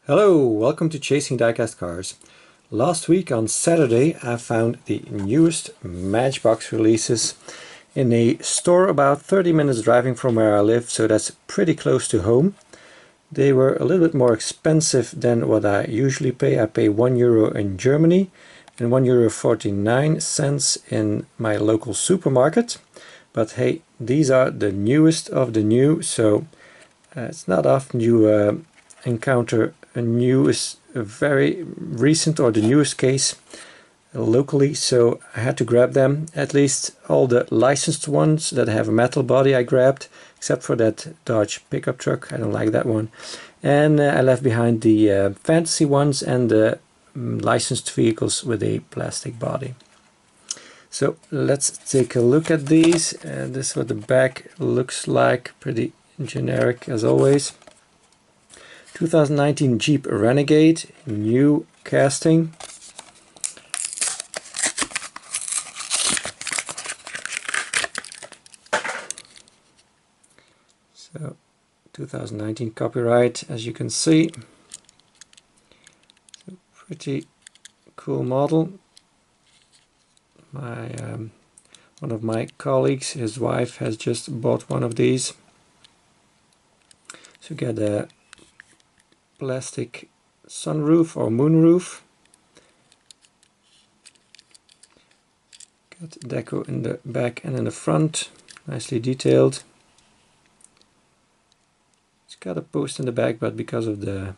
Hello, welcome to Chasing Diecast Cars. Last week on Saturday I found the newest Matchbox releases in a store about 30 minutes driving from where I live, so that's pretty close to home. They were a little bit more expensive than what I usually pay. I pay €1 in Germany and €1.49 in my local supermarket. But hey, these are the newest of the new, so it's not often you encounter a very recent or the newest case locally, so I had to grab them. At least all the licensed ones that have a metal body I grabbed, except for that Dodge pickup truck. I don't like that one. And I left behind the fantasy ones and the licensed vehicles with a plastic body. So let's take a look at these. This is what the back looks like, pretty generic as always. 2019 Jeep Renegade, new casting. So 2019 copyright, as you can see. So pretty cool model. One of my colleagues, his wife, has just bought one of these. So you get a plastic sunroof or moonroof. Got deco in the back and in the front, nicely detailed. It's got a post in the back, but because of the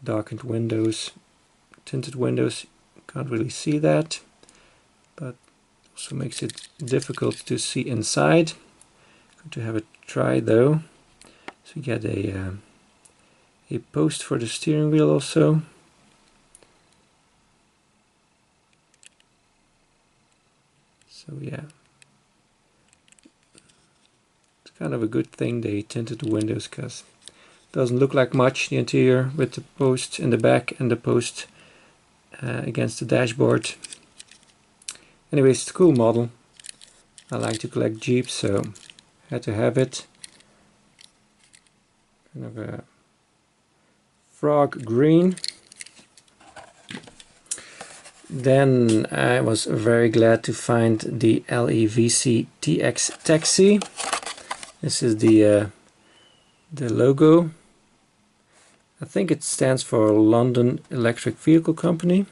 darkened windows, tinted windows, you can't really see that. But also makes it difficult to see inside. Good to have a try though. So you get a post for the steering wheel also. So yeah, it's kind of a good thing they tinted the windows, because it doesn't look like much, the interior, with the post in the back and the post against the dashboard. Anyways, it's a cool model. I like to collect Jeeps, so had to have it. Kind of a frog green. Then I was very glad to find the LEVC TX Taxi. This is the logo. I think it stands for London Electric Vehicle Company.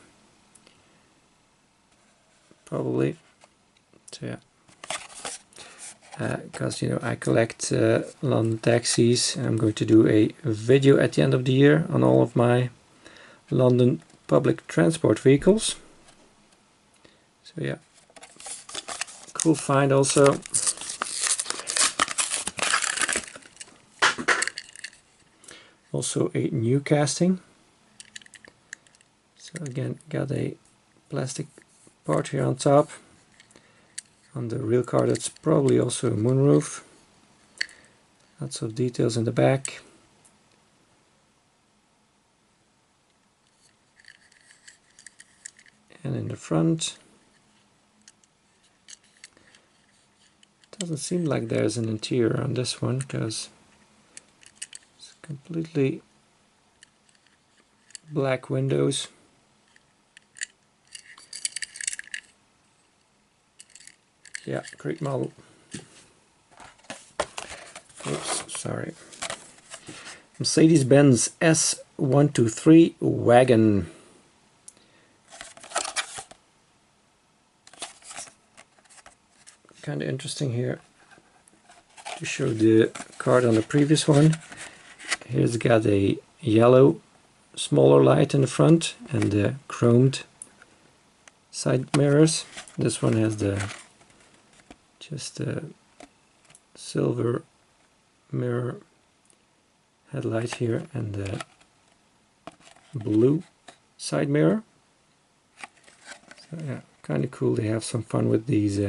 Probably. So yeah. Because you know, I collect London taxis, and I'm going to do a video at the end of the year on all of my London public transport vehicles. So yeah, cool find also. Also a new casting. So again, got a plastic part here on top. On the real car, that's probably also a moonroof. Lots of details in the back. And in the front. Doesn't seem like there's an interior on this one, because it's completely black windows. Yeah, great model. Oops, sorry. Mercedes-Benz S123 wagon. Kind of interesting here to show the card on the previous one. Here's got a yellow smaller light in the front and the chromed side mirrors. This one has just a silver mirror headlight here and the blue side mirror. So yeah, kind of cool. They have some fun with these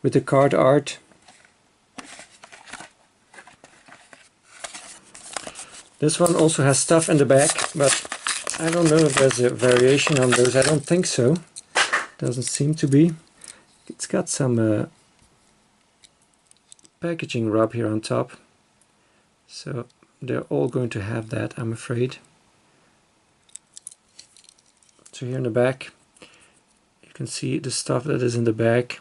with the card art. This one also has stuff in the back, but I don't know if there's a variation on those. I don't think so. Doesn't seem to be. It's got some packaging rub here on top, so they're all going to have that, I'm afraid. So here in the back you can see the stuff that is in the bag.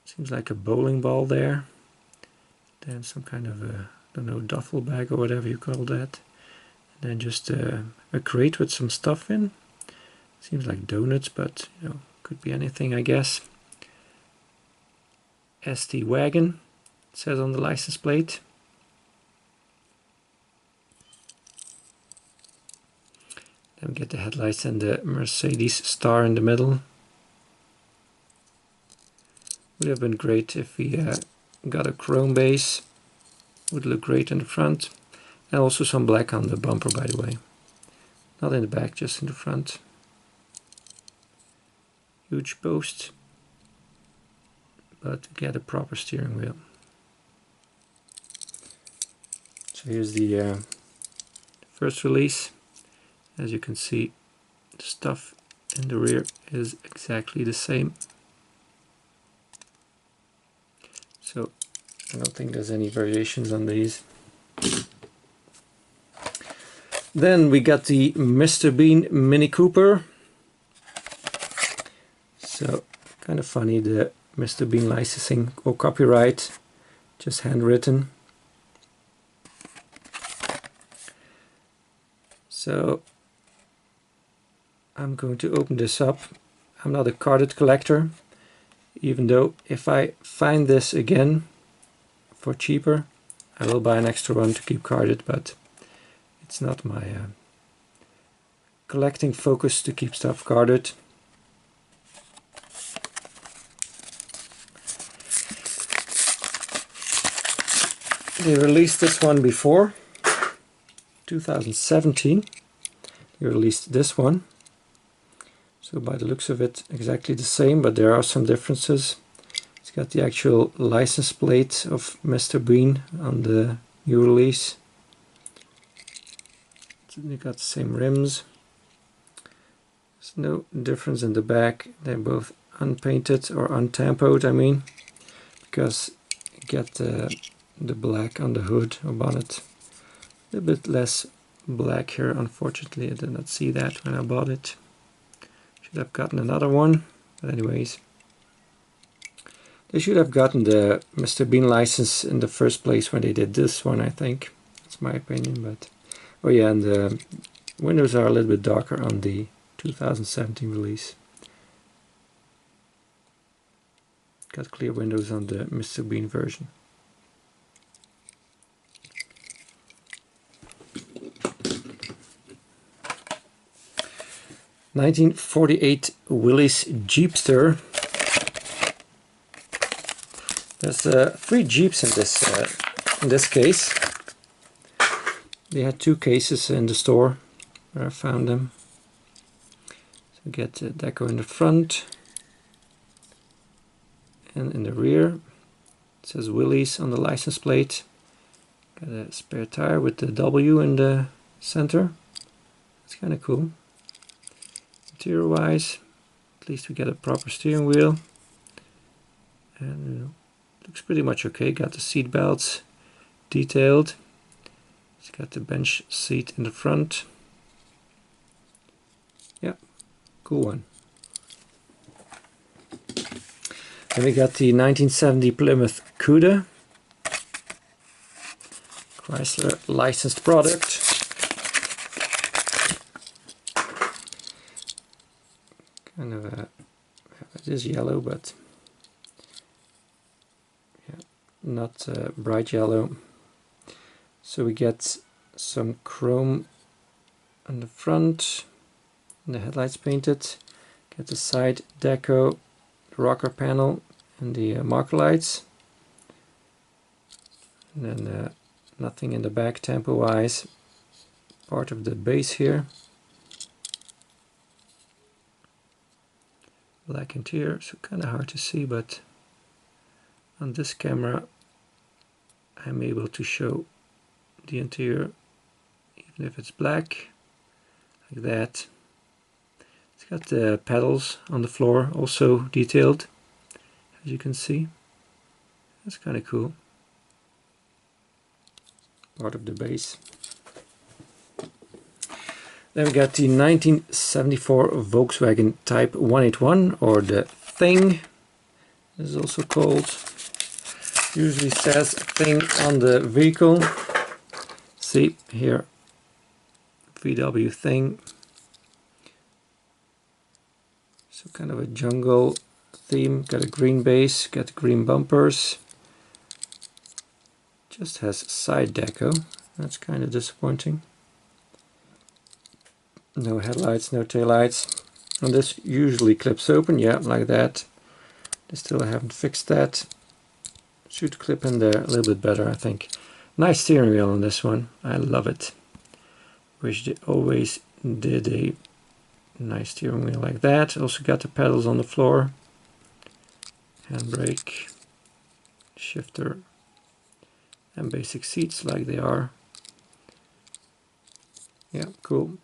Seems like a bowling ball there. Then some kind of a, I don't know, duffel bag or whatever you call that. And then just a crate with some stuff in. Seems like donuts, but you know, could be anything, I guess. ST wagon, it says on the license plate. Then we get the headlights and the Mercedes star in the middle. Would have been great if we got a chrome base. Would look great in the front. And also some black on the bumper, by the way. Not in the back, just in the front. Huge post. But we get a proper steering wheel. So here's the first release. As you can see, the stuff in the rear is exactly the same. So I don't think there's any variations on these. Then we got the Mr. Bean Mini Cooper. So kind of funny, the Mr. Bean licensing or copyright, just handwritten. So I'm going to open this up. I'm not a carded collector, even though if I find this again for cheaper, I will buy an extra one to keep carded, but it's not my collecting focus to keep stuff carded. They released this one before, 2017. They released this one. So by the looks of it, exactly the same, but there are some differences. It's got the actual license plate of Mr. Bean on the new release. They got the same rims. There's no difference in the back. They're both unpainted or untampoed, I mean, because you get the black on the hood or bonnet. A little bit less black here, unfortunately. I did not see that when I bought it. Should have gotten another one, but anyways. They should have gotten the Mr. Bean license in the first place when they did this one, I think. That's my opinion, but... Oh yeah, and the windows are a little bit darker on the 2017 release. Got clear windows on the Mr. Bean version. (1948) Willys Jeepster. There's 3 Jeeps in this case. They had 2 cases in the store where I found them. So we get the deco in the front and in the rear. It says Willys on the license plate. Got a spare tire with the W in the center. It's kind of cool. Interior wise, at least we get a proper steering wheel. And looks pretty much okay. Got the seat belts detailed. It's got the bench seat in the front. Yeah, cool one. Then we got the 1970 Plymouth Cuda. Chrysler licensed product. Kind of a, it is yellow, but yeah, not bright yellow. So we get some chrome on the front, and the headlights painted. Get the side deco, the rocker panel, and the marker lights. And then nothing in the back tempo wise. Part of the base here. Black interior, so kind of hard to see, but on this camera I'm able to show the interior even if it's black, like that. It's got the pedals on the floor also detailed, as you can see. That's kind of cool. Part of the base. Then we got the 1974 Volkswagen Type 181, or the Thing, this is also called. Usually says Thing on the vehicle. See here, VW Thing. So kind of a jungle theme. Got a green base, got green bumpers. Just has side deco. That's kind of disappointing. No headlights, no taillights. And this usually clips open, yeah, like that. They still haven't fixed that. Should clip in there a little bit better, I think. Nice steering wheel on this one. I love it. Wish they always did a nice steering wheel like that. Also got the pedals on the floor. Handbrake, shifter, and basic seats like they are. Yeah, cool.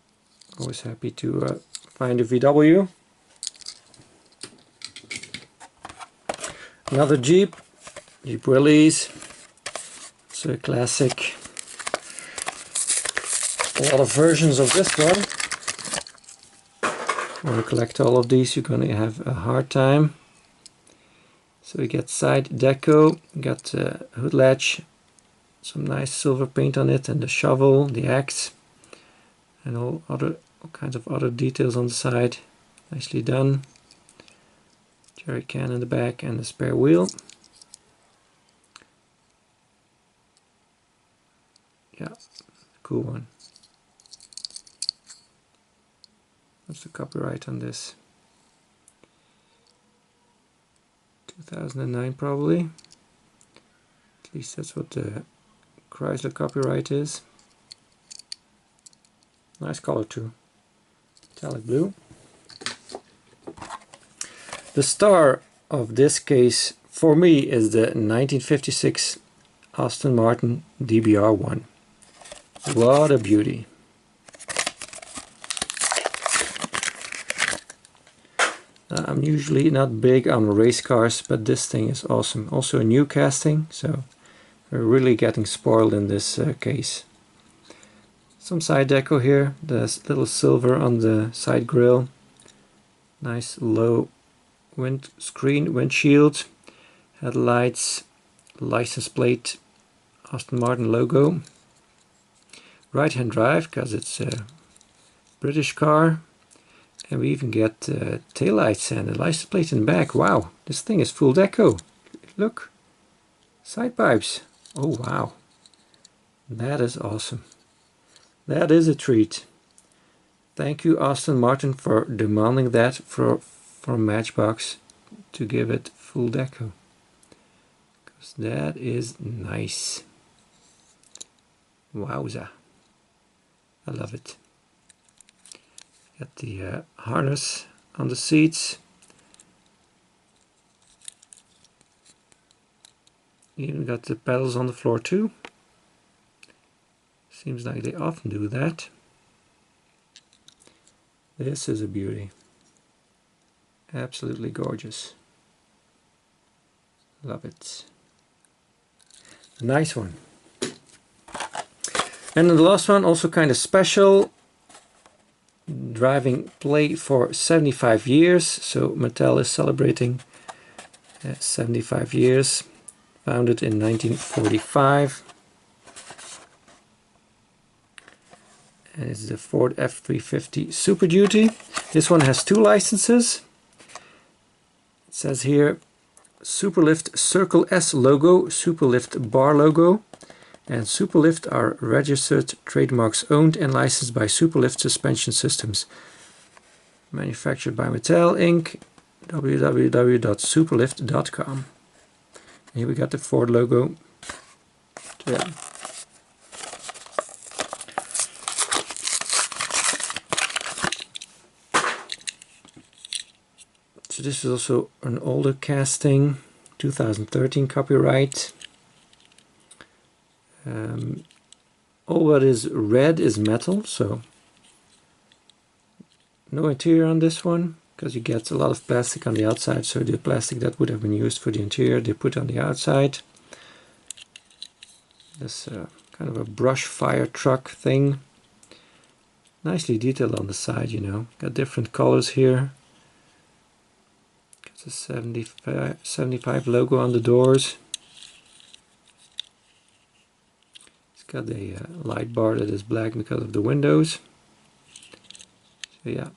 Always happy to find a VW. Another Jeep Willys. It's a classic. A lot of versions of this one. When you collect all of these, you're gonna have a hard time. So you get side deco, you got hood latch, some nice silver paint on it, and the shovel, the axe, and all kinds of other details on the side. Nicely done. Jerry can in the back and the spare wheel. Yeah, cool one. What's the copyright on this? 2009 probably. At least that's what the Chrysler copyright is. Nice color too. Metallic blue. The star of this case for me is the 1956 Aston Martin DBR1. What a beauty. I'm usually not big on race cars, but this thing is awesome. Also a new casting, so we're really getting spoiled in this case. Some side deco here, there's little silver on the side grille. Nice low windshield, headlights, license plate, Aston Martin logo. Right hand drive, because it's a British car. And we even get taillights and a license plate in the back. Wow, this thing is full deco. Look, side pipes. Oh wow, that is awesome. That is a treat. Thank you, Aston Martin, for demanding that from Matchbox to give it full deco. Because that is nice. Wowza. I love it. Got the harness on the seats. Even got the pedals on the floor too. Seems like they often do that. This is a beauty. Absolutely gorgeous. Love it. A nice one. And then the last one, also kind of special. Driving play for 75 years. So Mattel is celebrating 75 years. Founded in 1945. And it's the Ford F350 Super Duty. This one has two licenses. It says here Superlift Circle S logo, Superlift bar logo, and Superlift are registered trademarks owned and licensed by Superlift Suspension Systems. Manufactured by Mattel Inc. www.superlift.com. Here we got the Ford logo. Yeah. So this is also an older casting, 2013 copyright. All what is red is metal, so no interior on this one, because you get a lot of plastic on the outside, so the plastic that would have been used for the interior they put on the outside. This kind of a brush fire truck thing. nicely detailed on the side, you know. Got different colors here. Got the 75 logo on the doors. It's got a light bar that is black because of the windows. So yeah,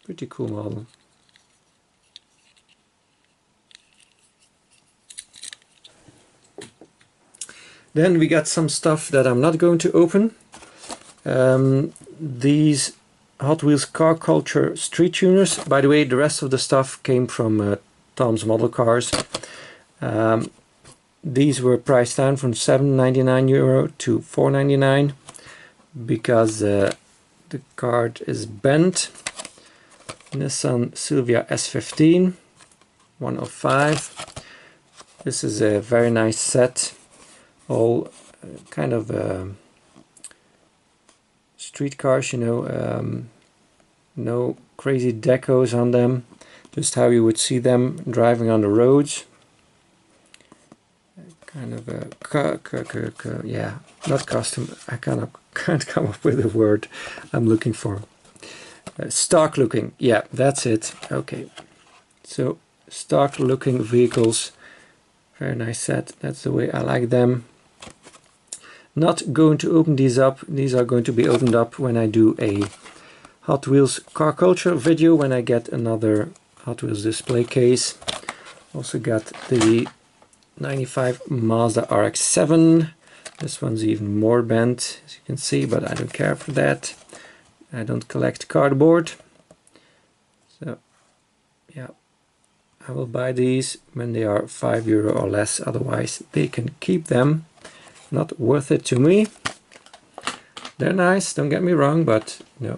pretty cool model. Then we got some stuff that I'm not going to open. These Hot Wheels Car Culture Street Tuners. By the way, the rest of the stuff came from Tom's Model Cars. These were priced down from €7.99 to €4.99 because the card is bent. Nissan Silvia S15 105. This is a very nice set. All kind of street cars, you know, no crazy decos on them, just how you would see them driving on the roads. Kind of a yeah, not custom. I can't come up with the word I'm looking for. Stock looking, yeah, that's it. Okay, so stock looking vehicles, very nice set. That's the way I like them. Not going to open these up. These are going to be opened up when I do a Hot Wheels Car Culture video, when I get another Hot Wheels display case. Also got the 95 Mazda RX-7. This one's even more bent, as you can see, but I don't care for that. I don't collect cardboard. So yeah, I will buy these when they are €5 or less, otherwise they can keep them. Not worth it to me. They're nice, don't get me wrong, but no,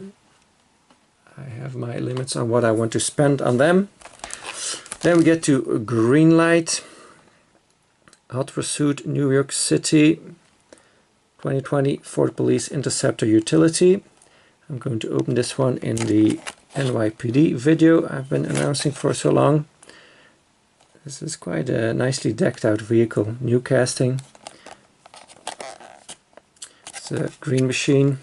I have my limits on what I want to spend on them. Then we get to Greenlight Hot Pursuit New York City 2020 Ford Police Interceptor Utility. I'm going to open this one in the NYPD video I've been announcing for so long. This is quite a nicely decked out vehicle, new casting. It's a green machine.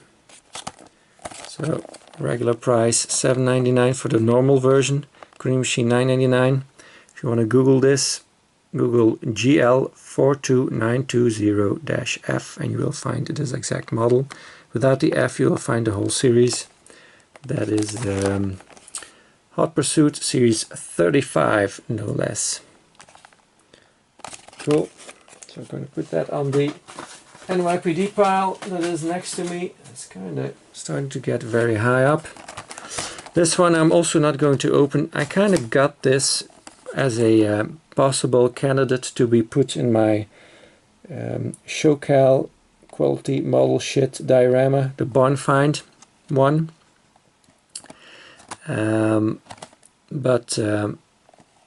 So regular price $7.99 for the normal version, green machine $9.99. If you want to Google this, Google GL42920-F and you will find this exact model. Without the F you will find the whole series. That is the Hot Pursuit Series 35, no less. Cool. So I'm going to put that on the NYPD pile that is next to me. It's kind of starting to get very high up. This one I'm also not going to open. I kind of got this as a possible candidate to be put in my SoCal quality model shit diorama, the barn find one. But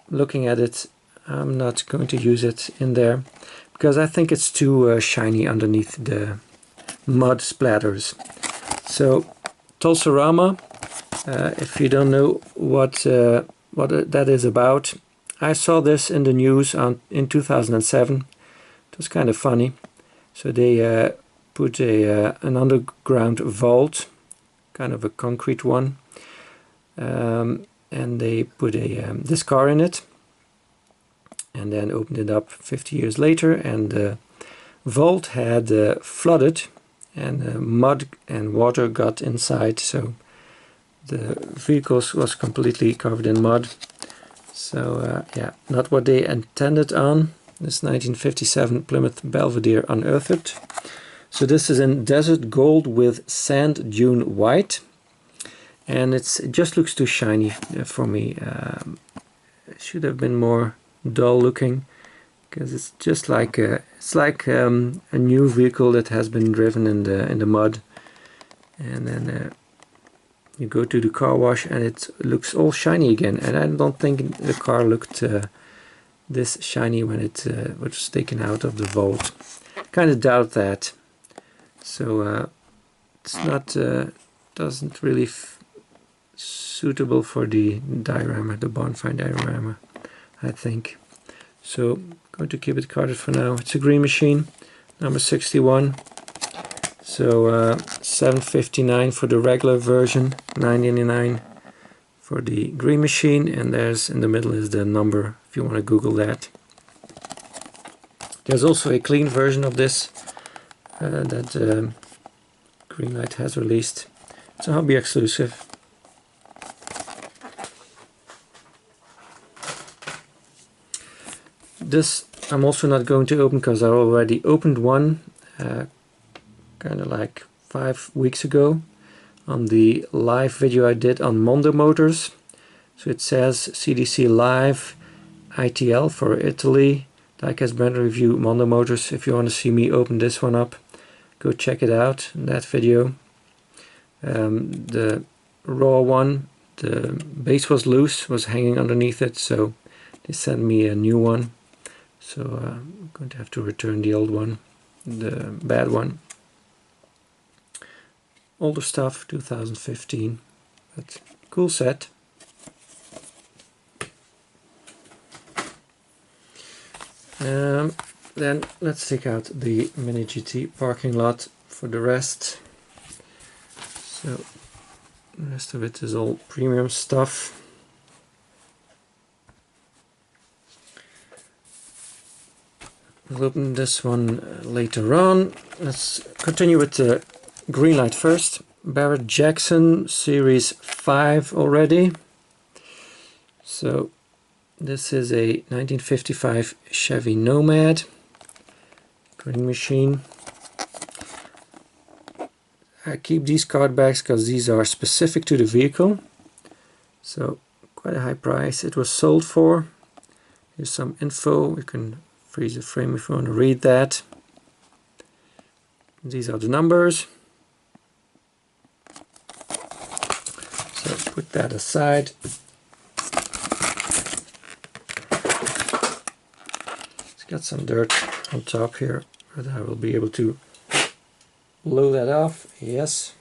looking at it, I'm not going to use it in there because I think it's too shiny underneath the mud splatters. So Tulsarama, if you don't know what that is about, I saw this in the news in 2007. It was kind of funny. So they put an underground vault, kind of a concrete one, and they put this car in it, and then opened it up 50 years later, and the vault had flooded, and mud and water got inside, so the vehicle was completely covered in mud. So yeah, not what they intended on. This 1957 Plymouth Belvedere unearthed. So this is in desert gold with sand dune white, and it just looks too shiny for me. It should have been more dull looking, because it's just like a new vehicle that has been driven in the mud, and then you go to the car wash and it looks all shiny again. And I don't think the car looked this shiny when it was taken out of the vault. Kind of doubt that. So it's not doesn't really suitable for the diorama, the bonfire diorama, I think. So I'm going to keep it carded for now. It's a green machine, number 61. So $7.59 for the regular version, $9.99 for the green machine, and there's in the middle is the number if you want to Google that. There's also a clean version of this that Greenlight has released. It's a hobby exclusive. This I'm also not going to open because I already opened one kind of like 5 weeks ago on the live video I did on Mondo motors. So it says CDC Live ITL for Italy, Diecast brand review Mondo motors. If you want to see me open this one up, go check it out in that video. The raw one, the base was loose, was hanging underneath it, so they sent me a new one. So I'm going to have to return the old one, the bad one. Older stuff, 2015, but cool set. Then let's take out the MiniGT parking lot for the rest. So the rest of it is all premium stuff. We'll open this one later on. Let's continue with the Greenlight first. Barrett Jackson Series 5 already. So this is a 1955 Chevy Nomad green machine. I keep these card backs because these are specific to the vehicle. So quite a high price it was sold for. Here's some info. You can freeze the frame if you want to read that. These are the numbers. So put that aside. It's got some dirt on top here, but I will be able to blow that off. Yes.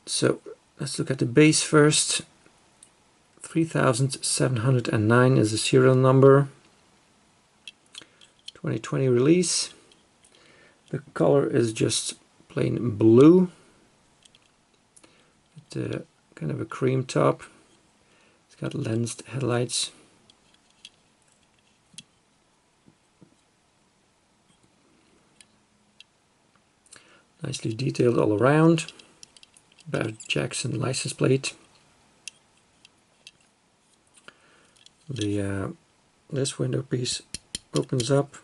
So let's look at the base first. 3709 is the serial number. 2020 release. The color is just plain blue. With kind of a cream top. It's got lensed headlights. Nicely detailed all around. Barrett Jackson license plate. This window piece opens up.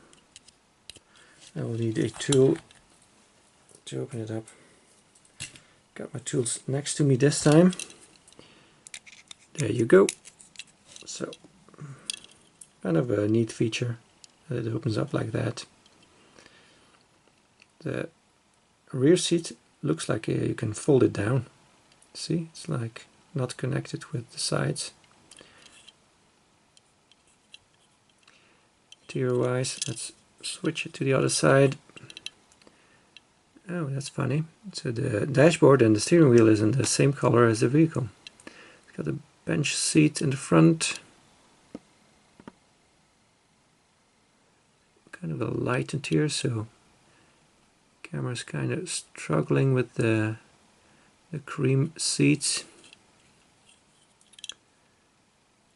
I will need a tool to open it up. Got my tools next to me this time. There you go. So, kind of a neat feature that it opens up like that. The rear seat looks like you can fold it down. See, it's like not connected with the sides. Interior wise, let's switch it to the other side. Oh, that's funny. So the dashboard and the steering wheel is in the same color as the vehicle. It's got a bench seat in the front. Kind of a light interior, so camera's kind of struggling with the cream seats.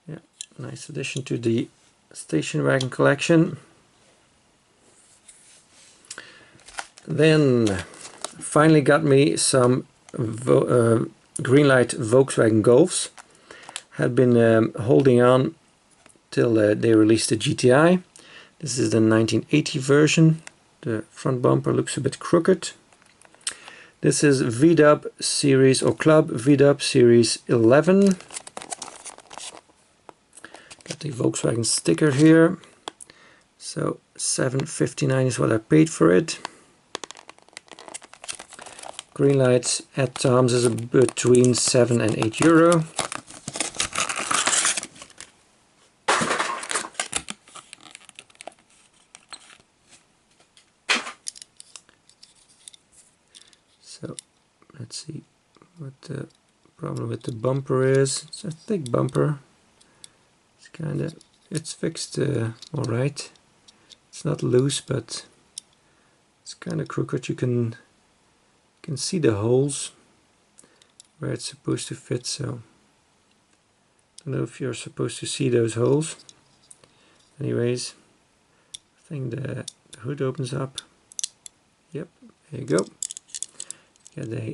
Yeah, nice addition to the station wagon collection. Then finally got me some Greenlight Volkswagen Golfs. Had been holding on till they released the GTI. This is the 1980 version. The front bumper looks a bit crooked. This is VDub series or Club VDub series 11. Got the Volkswagen sticker here. So $7.59 is what I paid for it. Greenlight at times is between 7 and 8 euro. So let's see what the problem with the bumper is. It's a thick bumper. It's fixed all right. It's not loose, but it's kind of crooked. You can see the holes where it's supposed to fit, so I don't know if you're supposed to see those holes. Anyways, I think the hood opens up. Yep, there you go. Get a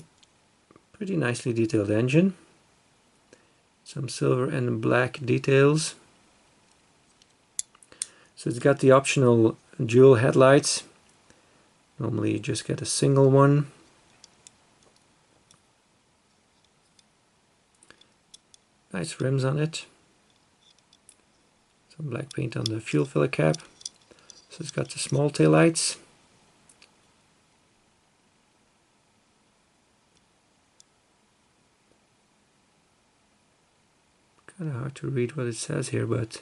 pretty nicely detailed engine. Some silver and black details. So it's got the optional dual headlights. Normally you just get a single one. Nice rims on it. Some black paint on the fuel filler cap. So it's got the small tail lights. Kind of hard to read what it says here, but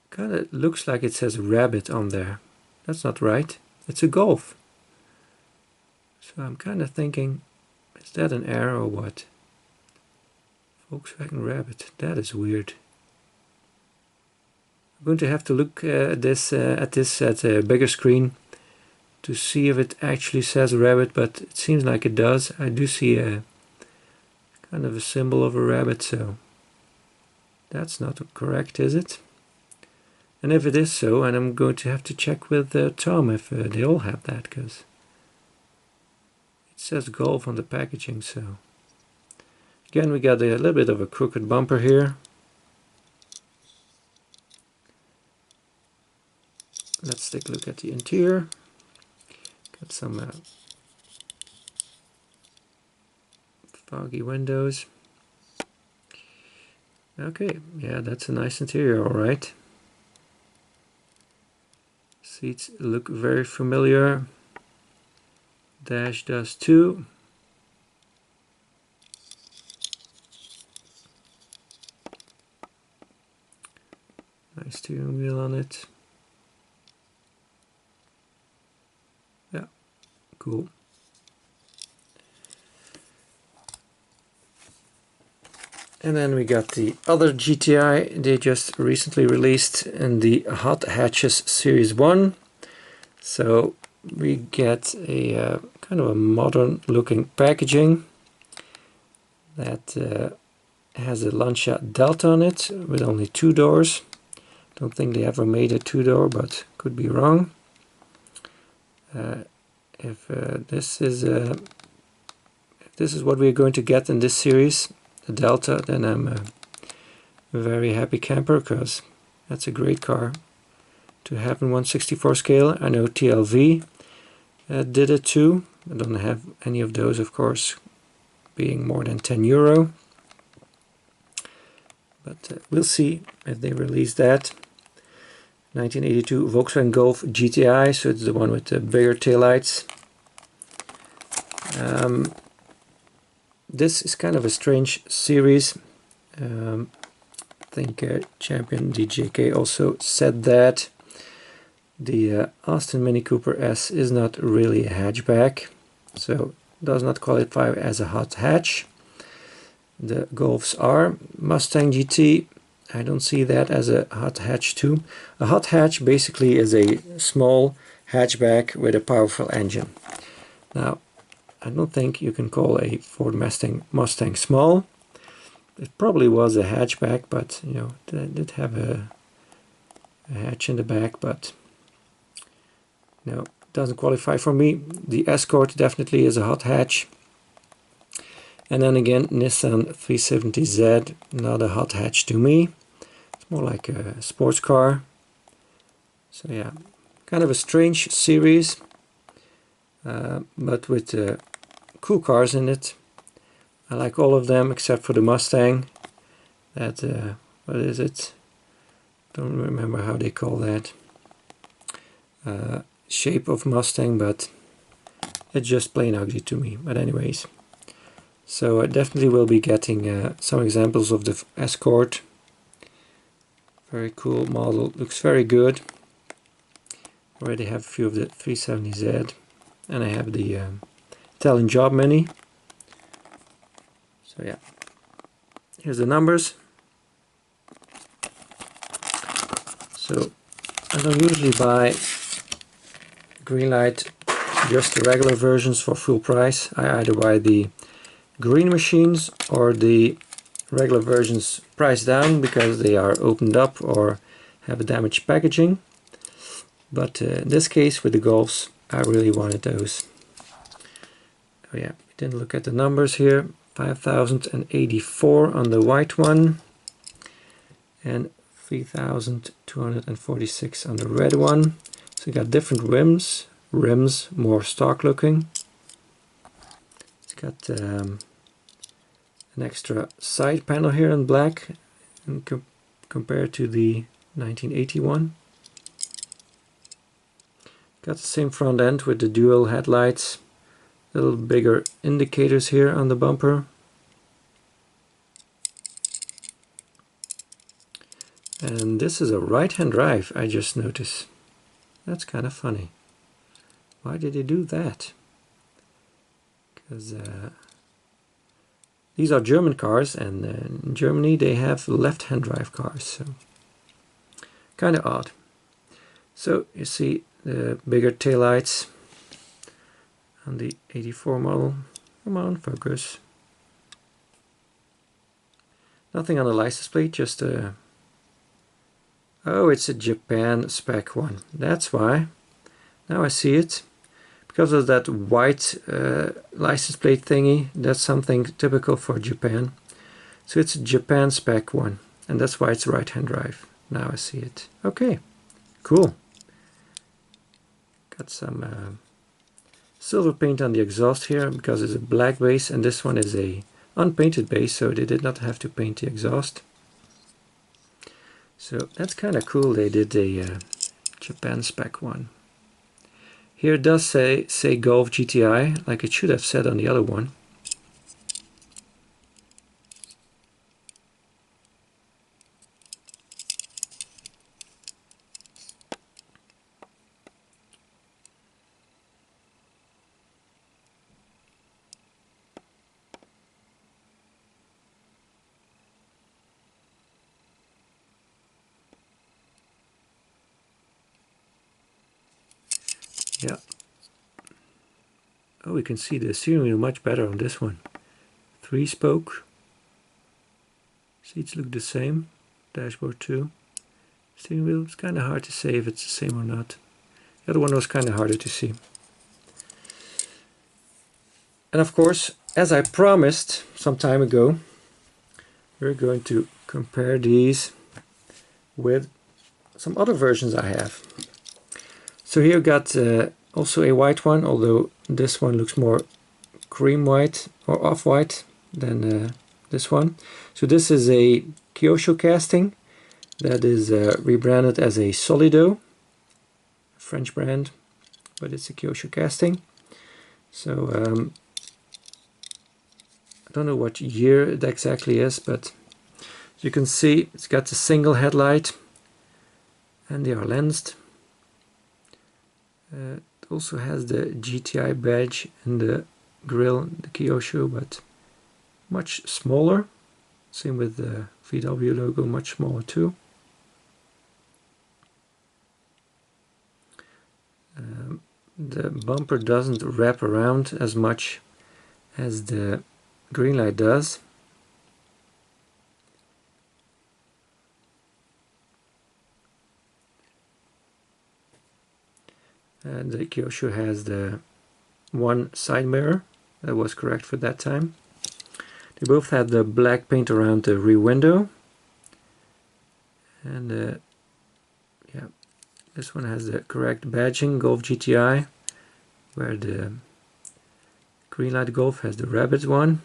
kind of looks like it says rabbit on there. That's not right. It's a Golf. So I'm kind of thinking, is that an arrow or what? Volkswagen Rabbit. That is weird. I'm going to have to look at this at a bigger screen to see if it actually says rabbit, but it seems like it does. I do see a kind of a symbol of a rabbit, so that's not correct, is it? And if it is so, and I'm going to have to check with Tom if they all have that, because it says Golf on the packaging. So again, we got a little bit of a crooked bumper here. Let's take a look at the interior. Got some foggy windows. Okay, yeah, that's a nice interior, all right. Seats look very familiar. Dash does too. Nice steering wheel on it. Yeah, cool. And then we got the other GTI they just recently released in the Hot Hatches Series 1. So we get a kind of a modern looking packaging that has a Lancia Delta on it with only 2 doors. Don't think they ever made a 2-door, but could be wrong. If this is what we're going to get in this series, the Delta, then I'm a very happy camper, because that's a great car to have in 1/64 scale. I know TLV did it too. I don't have any of those, of course, being more than €10. But we'll see if they release that. 1982 Volkswagen Golf GTI, so it's the one with the bigger taillights. This is kind of a strange series. I think Champion DJK also said that. The Austin Mini Cooper S is not really a hatchback, so does not qualify as a hot hatch. The Golfs are. Mustang GT, I don't see that as a hot hatch too. A hot hatch basically is a small hatchback with a powerful engine. Now, I don't think you can call a Ford Mustang small. It probably was a hatchback, but you know, it did have a hatch in the back, but no, doesn't qualify for me. The Escort definitely is a hot hatch. And then again, Nissan 370Z, not a hot hatch to me. It's more like a sports car. So yeah, kind of a strange series, but with cool cars in it. I like all of them except for the Mustang. That, what is it? Don't remember how they call that. Shape of Mustang, but it's just plain ugly to me. But anyways, so I definitely will be getting some examples of the Escort. Very cool model, looks very good. Already have a few of the 370Z, and I have the Italian Job Mini. So yeah, here's the numbers. So I don't usually buy Greenlight just the regular versions for full price. I either buy the green machines or the regular versions priced down because they are opened up or have a damaged packaging. But in this case with the Golfs, I really wanted those. Oh yeah, we didn't look at the numbers here. 5,084 on the white one and 3,246 on the red one. So you got different rims more stock looking. It's got an extra side panel here in black and compared to the 1981. Got the same front end with the dual headlights, a little bigger indicators here on the bumper. And this is a right-hand drive, I just noticed. That's kind of funny. Why did they do that? Because these are German cars, and in Germany they have left-hand drive cars, so kind of odd. So you see the bigger taillights on the 84 model. Come on, focus. Nothing on the license plate, just a... Oh, it's a Japan spec one. That's why. Now I see it. Because of that white license plate thingy, that's something typical for Japan. So it's a Japan spec one, and that's why it's right-hand drive. Now I see it. Okay, cool. Got some silver paint on the exhaust here because it's a black base, and this one is a unpainted base, so they did not have to paint the exhaust. So that's kind of cool. They did a Japan spec one. Here it does say Golf GTI, like it should have said on the other one. Yeah. Oh, we can see the steering wheel much better on this one. 3-spoke. Seats look the same. Dashboard too. Steering wheel, it's kind of hard to say if it's the same or not. The other one was kind of harder to see. And of course, as I promised some time ago, we're going to compare these with some other versions I have. So here I've got also a white one, although this one looks more cream white or off-white than this one. So this is a Kyosho casting that is rebranded as a Solido, a French brand, but it's a Kyosho casting. So I don't know what year it exactly is, but as you can see, it's got a single headlight and they are lensed. It also has the GTI badge in the grille, the Kyosho, but much smaller. Same with the VW logo, much smaller too. The bumper doesn't wrap around as much as the Greenlight does. And the Kyosho has the one side mirror. That was correct for that time. They both had the black paint around the rear window. And yeah, this one has the correct badging, Golf GTI, where the Greenlight Golf has the rabbit one.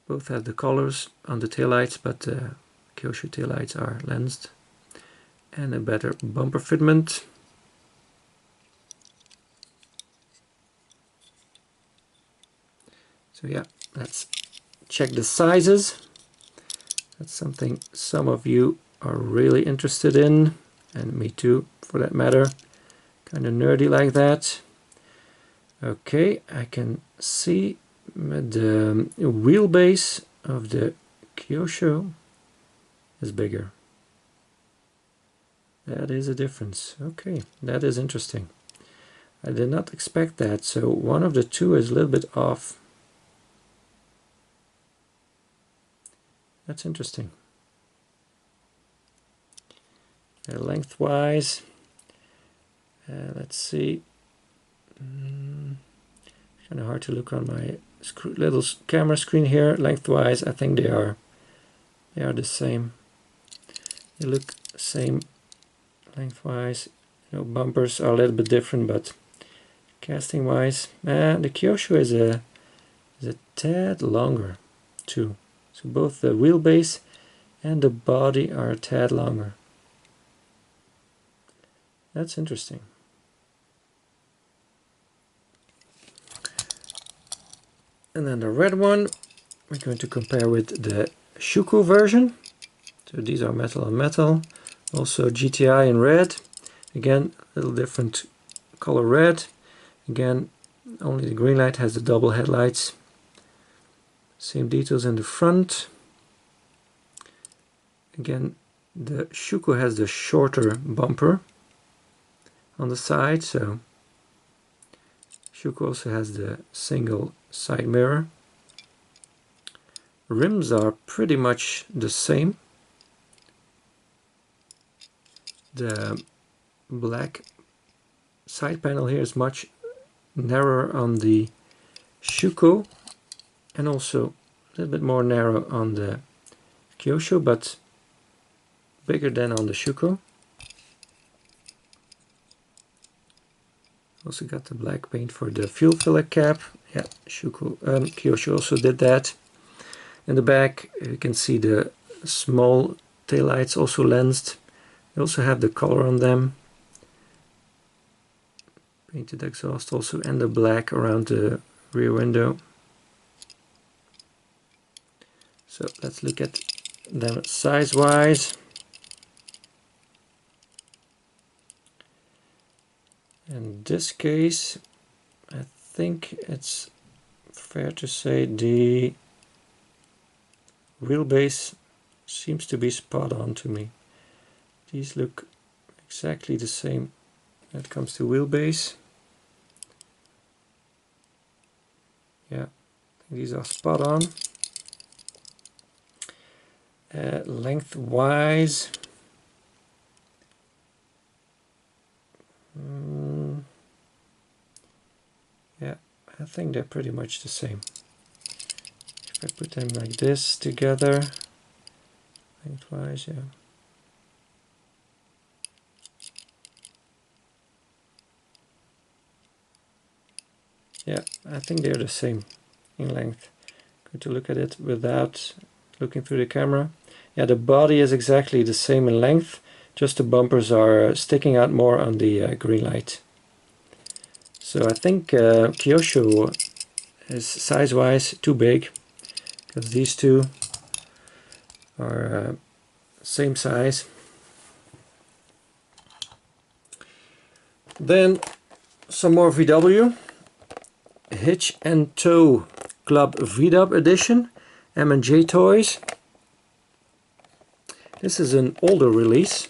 Both have the colors on the taillights, but the Kyosho taillights are lensed. And a better bumper fitment. So yeah, let's check the sizes. That's something some of you are really interested in, and me too for that matter. Kind of nerdy like that. Okay, I can see the wheelbase of the Kyosho is bigger. That is a difference. Okay, that is interesting. I did not expect that, so one of the two is a little bit off. That's interesting. Lengthwise, let's see. Kind of hard to look on my little camera screen here. Lengthwise, I think they are the same. They look same lengthwise. You know, bumpers are a little bit different, but casting wise, the Kyosho is a tad longer too. So both the wheelbase and the body are a tad longer. That's interesting. And then the red one we're going to compare with the Schuco version. So these are metal on metal. Also GTI in red. Again, a little different color red. Again, only the Greenlight has the double headlights. Same details in the front. Again, the Schuco has the shorter bumper on the side, so Schuco also has the single side mirror. Rims are pretty much the same. The black side panel here is much narrower on the Schuco and also a little bit more narrow on the Kyosho, but bigger than on the Schuco. Also got the black paint for the fuel filler cap. Yeah, Kyosho also did that. In the back you can see the small taillights also lensed. They also have the color on them. Painted exhaust also, and the black around the rear window. So let's look at them size wise. In this case, I think it's fair to say the wheelbase seems to be spot on to me. These look exactly the same when it comes to wheelbase. Yeah, I think these are spot on. Lengthwise, yeah, I think they're pretty much the same. If I put them like this together, lengthwise, yeah. Yeah, I think they're the same in length. Good to look at it without looking through the camera. Yeah, the body is exactly the same in length, just the bumpers are sticking out more on the Greenlight. So I think Kyosho is size-wise too big, because these two are same size. Then some more VW. Hitch and Tow Club VDub edition, M&J Toys. This is an older release,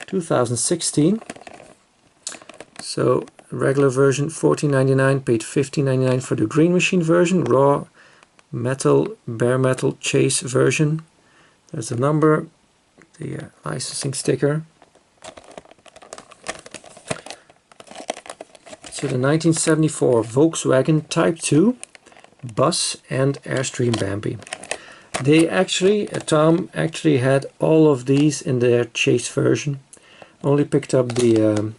2016. So regular version $14.99, paid $15.99 for the Green Machine version, raw metal, bare metal chase version. There's the number, the licensing sticker. So the 1974 Volkswagen Type 2 bus and Airstream Bambi. They actually, Tom actually had all of these in their chase version. Only picked up the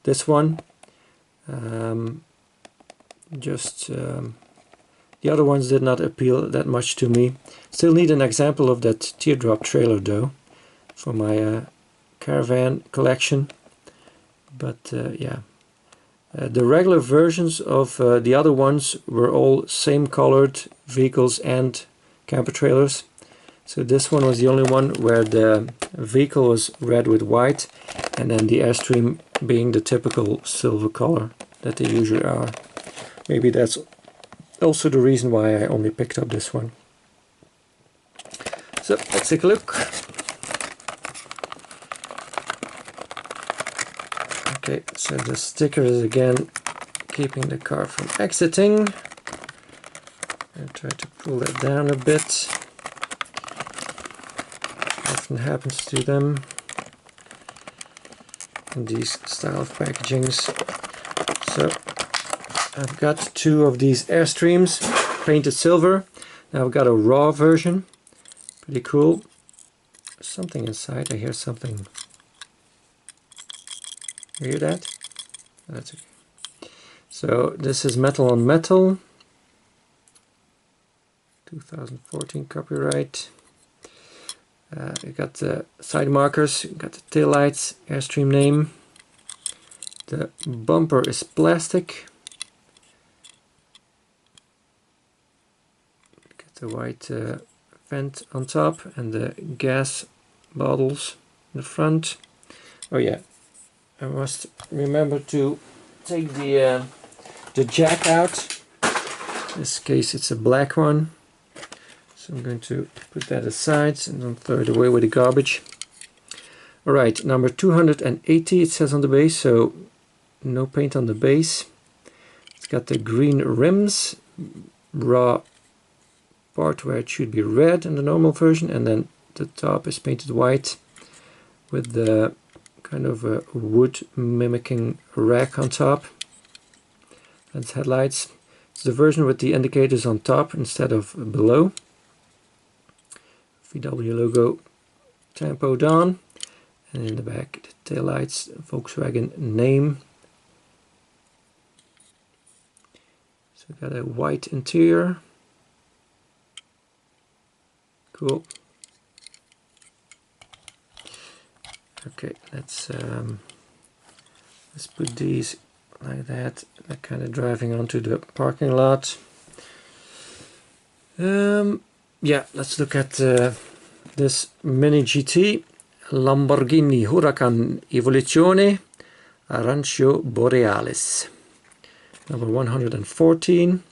this one. The other ones did not appeal that much to me. Still need an example of that teardrop trailer though for my caravan collection. But yeah. The regular versions of the other ones were all same colored vehicles and camper trailers. So this one was the only one where the vehicle was red with white, and then the Airstream being the typical silver color that they usually are. Maybe that's also the reason why I only picked up this one. So let's take a look. Okay, so the sticker is again keeping the car from exiting. I'll try to pull that down a bit. Often happens to them in these style of packagings. So I've got two of these Airstreams painted silver. Now I've got a raw version, pretty cool. There's something inside, I hear something. You hear that? Oh, that's okay. So this is metal on metal, 2014 copyright. You got the side markers, you got the tail lights, Airstream name. The bumper is plastic. Got the white vent on top and the gas bottles in the front. Oh yeah, I must remember to take the jack out. In this case it's a black one. So I'm going to put that aside and don't throw it away with the garbage. Alright, number 280 it says on the base, so no paint on the base. It's got the green rims, raw part where it should be red in the normal version, and then the top is painted white with the kind of a wood mimicking rack on top. That's headlights. It's the version with the indicators on top instead of below. VW logo tempoed on, and in the back the tail lights, Volkswagen name. So we got a white interior. Cool. Okay, let's put these like that. They're kind of driving onto the parking lot. Yeah, let's look at this MiniGT Lamborghini Huracan Evoluzione Arancio Borealis. Number 114.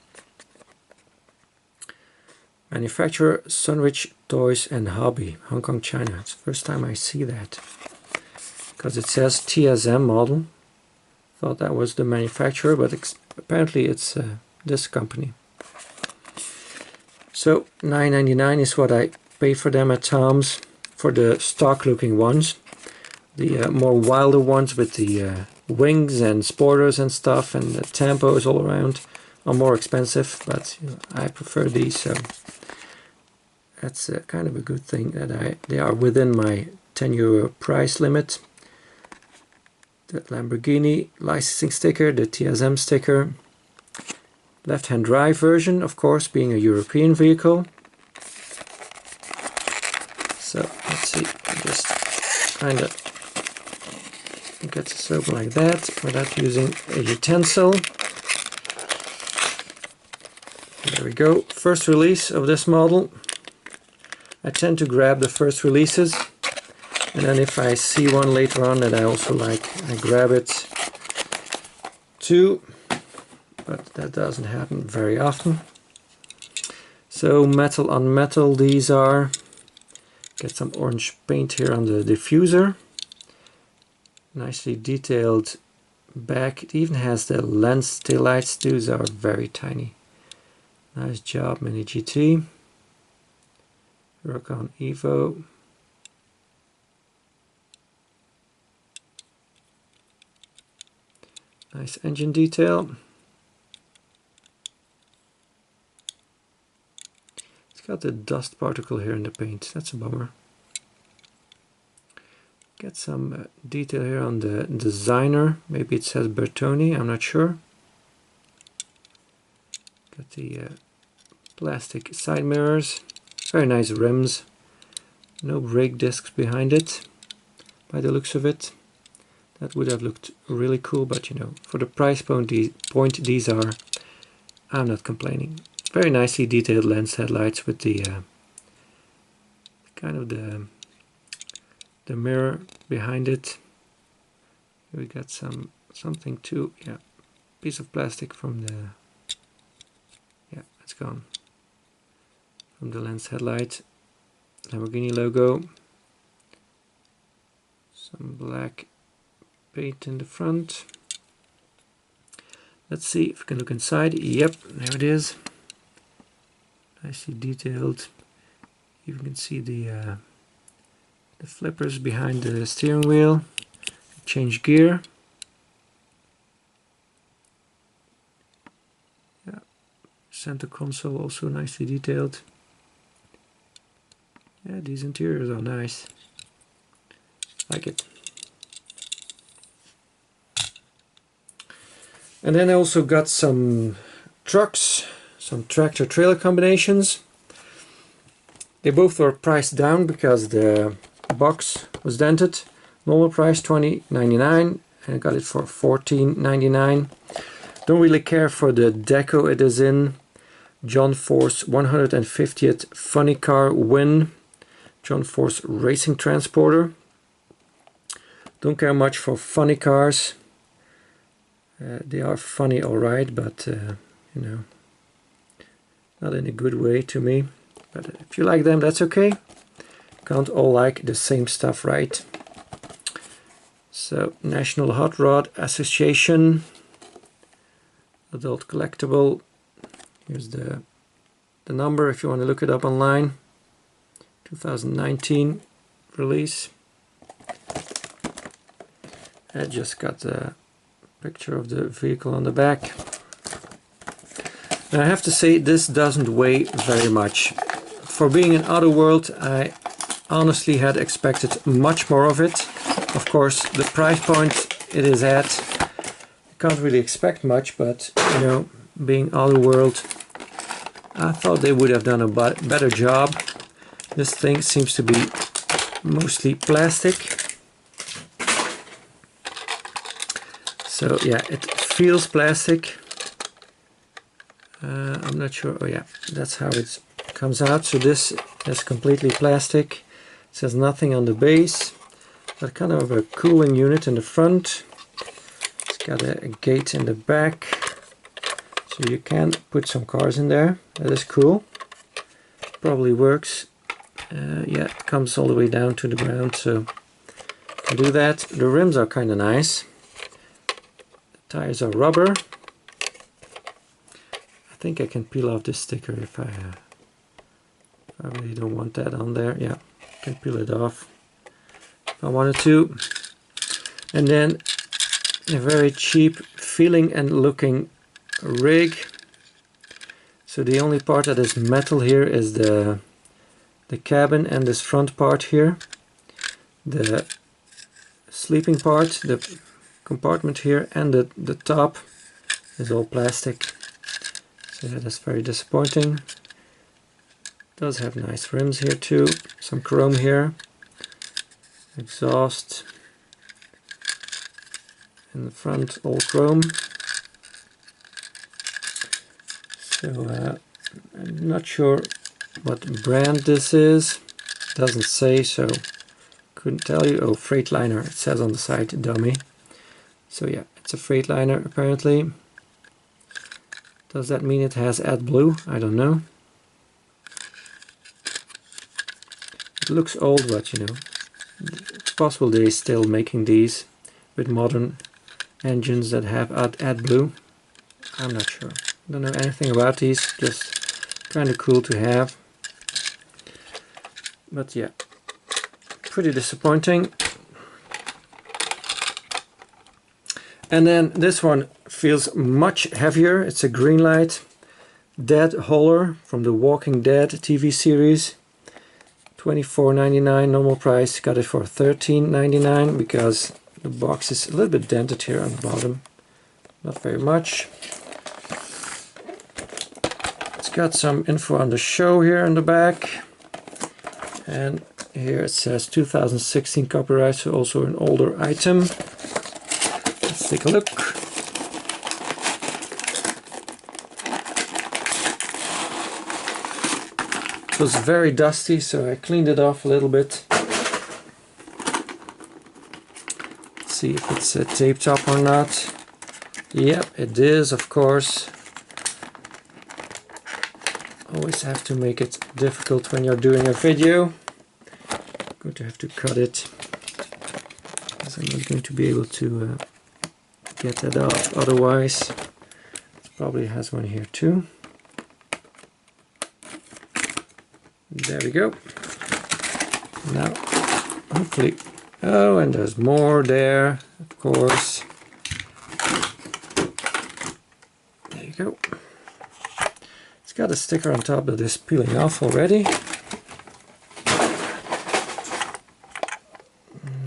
Manufacturer Sunrich Toys and Hobby, Hong Kong, China. It's the first time I see that. Because it says TSM model. Thought that was the manufacturer, but apparently it's this company. So $9.99 is what I pay for them at Tom's for the stock looking ones. The more wilder ones with the wings and spoilers and stuff and the tampos all around are more expensive, but you know, I prefer these, so that's kind of a good thing that they are within my €10 price limit. The Lamborghini licensing sticker, the TSM sticker. Left-hand drive version, of course, being a European vehicle. So let's see, just kind of get this open like that without using a utensil. There we go. First release of this model. I tend to grab the first releases, and then if I see one later on that I also like, I grab it too. But that doesn't happen very often. So metal on metal these are. Get some orange paint here on the diffuser. Nicely detailed back. It even has the lens taillights. These are very tiny. Nice job, MiniGT. Huracan Evo. Nice engine detail. Got the dust particle here in the paint, that's a bummer. Get some detail here on the designer, maybe it says Bertoni, I'm not sure. Got the plastic side mirrors, very nice rims, no brake discs behind it, by the looks of it. That would have looked really cool, but you know, for the price point these are, I'm not complaining. Very nicely detailed lens headlights with the kind of the mirror behind it. Here we got something too. Yeah, piece of plastic from the it's gone from the lens headlight. Lamborghini logo. Some black paint in the front. Let's see if we can look inside. Yep, there it is. Nicely detailed. You can see the flippers behind the steering wheel. Change gear. Yeah, center console also nicely detailed. Yeah, these interiors are nice. Like it. And then I also got some trucks, some tractor trailer combinations. They both were priced down because the box was dented. Normal price $20.99 and I got it for $14.99. Don't really care for the deco it is in. John Force 150th Funny Car Win. John Force Racing Transporter. Don't care much for funny cars. They are funny alright, but you know, not in a good way to me. But if you like them, that's okay. Can't all like the same stuff, right? So, National Hot Rod Association, adult collectible. Here's the number if you want to look it up online. 2019 release. I just got the picture of the vehicle on the back. And I have to say, this doesn't weigh very much. For being an AutoWorld, I honestly had expected much more of it. Of course, the price point it is at, I can't really expect much, but you know, being AutoWorld, I thought they would have done a better job. This thing seems to be mostly plastic. So yeah, it feels plastic. I'm not sure. Oh yeah, that's how it comes out. So this is completely plastic. It says nothing on the base. Got kind of a cooling unit in the front. It's got a gate in the back, so you can put some cars in there. That is cool. Probably works. Yeah, it comes all the way down to the ground, so you can do that. The rims are kind of nice. The tires are rubber. I think I can peel off this sticker if I really don't want that on there. Yeah, I can peel it off if I wanted to. And then a very cheap feeling and looking rig. So the only part that is metal here is the cabin and this front part here. The sleeping part, the compartment here, and the top is all plastic. So yeah, that's very disappointing. Does have nice rims here too, some chrome here, exhaust in the front, all chrome. So I'm not sure what brand this is, doesn't say, so couldn't tell you. Oh, Freightliner, it says on the side, dummy. So yeah, it's a Freightliner apparently. Does that mean it has AdBlue? I don't know. It looks old, but you know, it's possible they're still making these with modern engines that have AdBlue. I'm not sure. Don't know anything about these, just kind of cool to have. But yeah, pretty disappointing. And then this one feels much heavier. It's a Greenlight Dead Hauler from the Walking Dead TV series. $24.99 normal price. Got it for $13.99 because the box is a little bit dented here on the bottom. Not very much. It's got some info on the show here on the back. And here it says 2016 copyright, so also an older item. Let's take a look. It was very dusty, so I cleaned it off a little bit. Let's see if it's taped up or not. Yep, it is, of course. Always have to make it difficult when you're doing a video. Going to have to cut it. because I'm not going to be able to get that off otherwise. It probably has one here too. There we go. Now, hopefully, oh, and there's more there, of course. There you go. It's got a sticker on top that is peeling off already.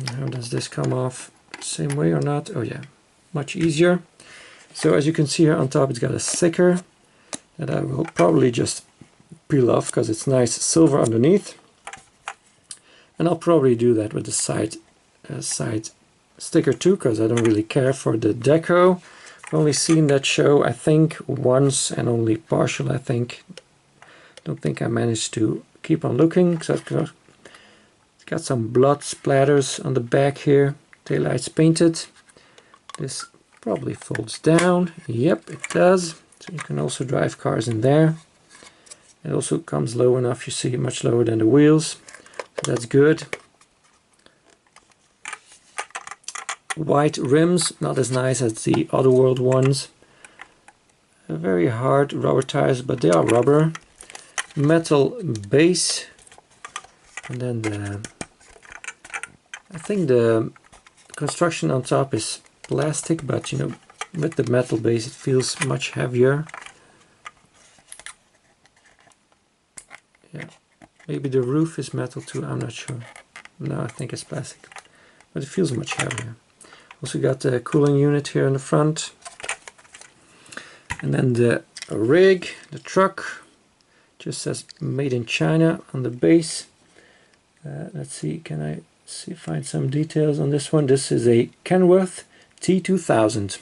How does this come off? Same way or not? Oh yeah, much easier. So as you can see here on top, it's got a sticker that I will probably just peel off because it's nice silver underneath. And I'll probably do that with the side sticker too, because I don't really care for the deco. I've only seen that show, I think, once, and only partial, I think. Don't think I managed to keep on looking, because it's got some blood splatters on the back here. Taillights painted. This probably folds down. Yep, it does. So you can also drive cars in there. It also comes low enough, you see, much lower than the wheels. So that's good. White rims, not as nice as the AutoWorld ones. Very hard rubber tires, but they are rubber. Metal base, and then I think the construction on top is plastic, but you know, with the metal base it feels much heavier. Yeah, maybe the roof is metal too, I'm not sure. No, I think it's plastic, but it feels much heavier. Also got the cooling unit here in the front. And then the rig, the truck, just says made in China on the base. Let's see, can I find some details on this one? This is a Kenworth T2000.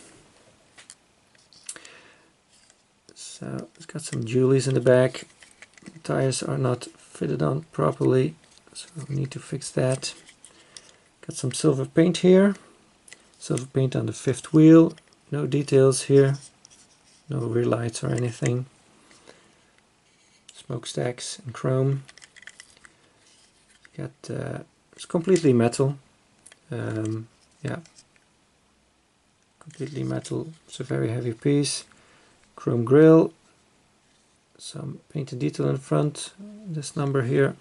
So it's got some jewelries in the back. The tires are not fitted on properly, so we need to fix that. Got some silver paint here. Silver paint on the fifth wheel, no details here, no rear lights or anything. Smokestacks and chrome. Got it's completely metal. Yeah, completely metal. It's a very heavy piece. Chrome grille, some painted detail in front. This number here.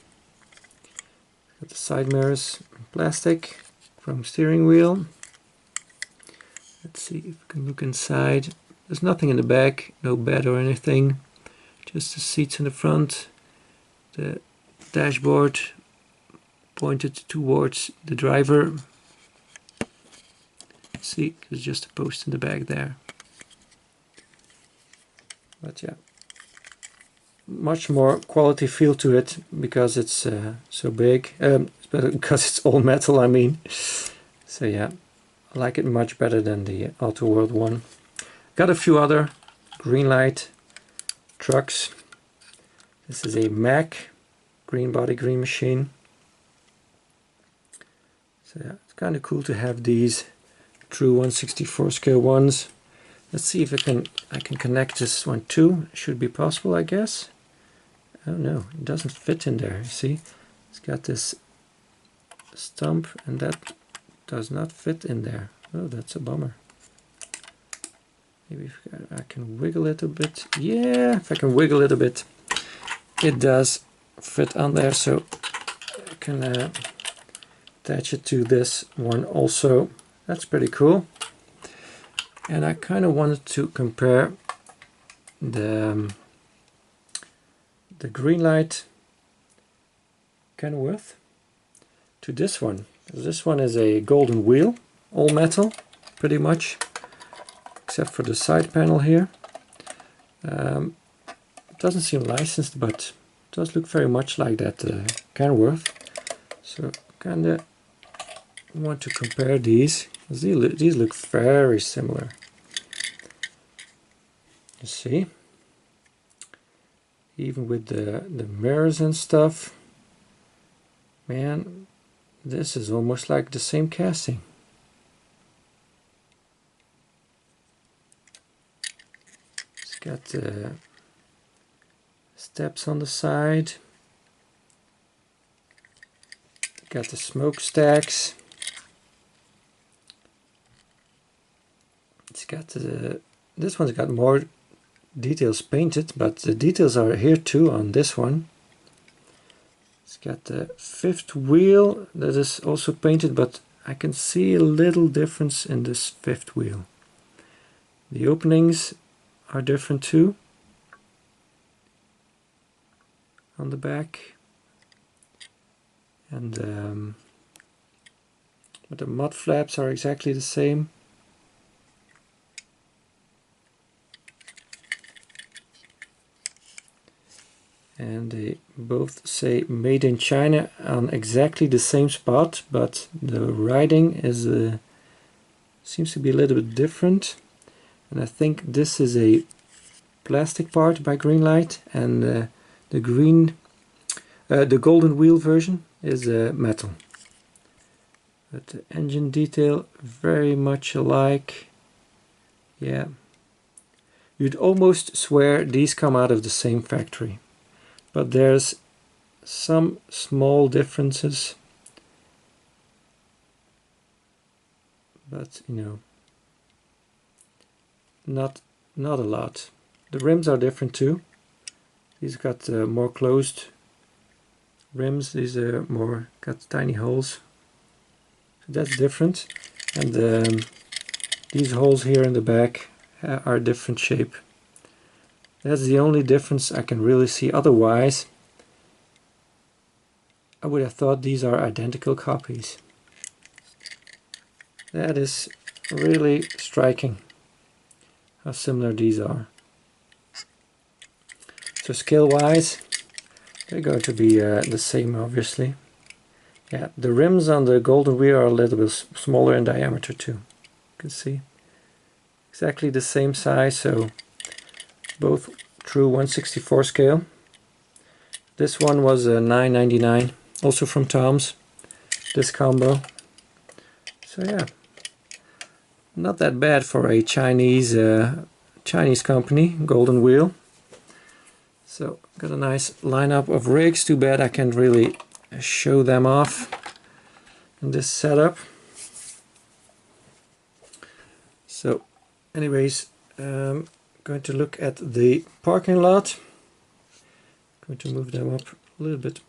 Got the side mirrors, plastic. Chrome steering wheel. Let's see if we can look inside. There's nothing in the back, no bed or anything. Just the seats in the front. The dashboard pointed towards the driver. See, there's just a post in the back there. But yeah, much more quality feel to it because it's so big. Because it's all metal, I mean. So yeah. I like it much better than the AutoWorld one. Got a few other Greenlight trucks. This is a Mack green body, green machine. So yeah, it's kind of cool to have these true 1/64 scale ones. Let's see if I can connect this one too. Should be possible, I guess. Oh no, it doesn't fit in there. You see, it's got this stump, and that does not fit in there. Oh, that's a bummer. Maybe if I can wiggle it a bit. Yeah, if I can wiggle it a bit, it does fit on there. So I can attach it to this one also. That's pretty cool. And I kind of wanted to compare the Greenlight Kenworth to this one. This one is a golden wheel, all metal, pretty much, except for the side panel here. It doesn't seem licensed, but it does look very much like that Kenworth. So kind of want to compare these. These look very similar. You see, even with the mirrors and stuff. Man, this is almost like the same casting. It's got steps on the side. Got the smokestacks. got this one's got more details painted, but the details are here too on this one. It's got the fifth wheel that is also painted, but I can see a little difference in this fifth wheel. The openings are different too on the back, and but the mud flaps are exactly the same. And they both say made in China on exactly the same spot, but the writing is seems to be a little bit different. And I think this is a plastic part by Greenlight, and the golden wheel version is metal. But the engine detail very much alike. Yeah, you'd almost swear these come out of the same factory. But there's some small differences, but you know, not a lot. The rims are different too. These got more closed rims. These are more got tiny holes. So that's different. And these holes here in the back are different shape. That's the only difference I can really see. Otherwise, I would have thought these are identical copies. That is really striking how similar these are. So scale-wise, they're going to be the same, obviously. Yeah, the rims on the golden wheel are a little bit smaller in diameter too. You can see exactly the same size, so both true 1/64 scale. This one was $9.99, also from Tom's, this combo. So yeah, not that bad for a Chinese company, golden wheel. So got a nice lineup of rigs. Too bad I can't really show them off in this setup. So anyways, going to look at the parking lot. Going to move them up a little bit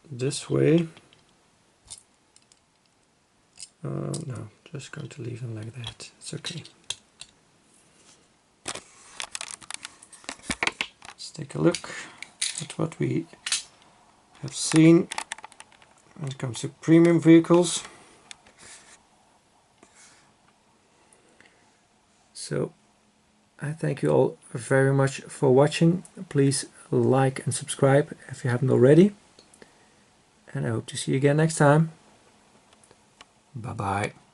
this way. No, just going to leave them like that. It's okay. Let's take a look at what we have seen when it comes to premium vehicles. So I thank you all very much for watching. Please like and subscribe if you haven't already. And I hope to see you again next time. Bye bye.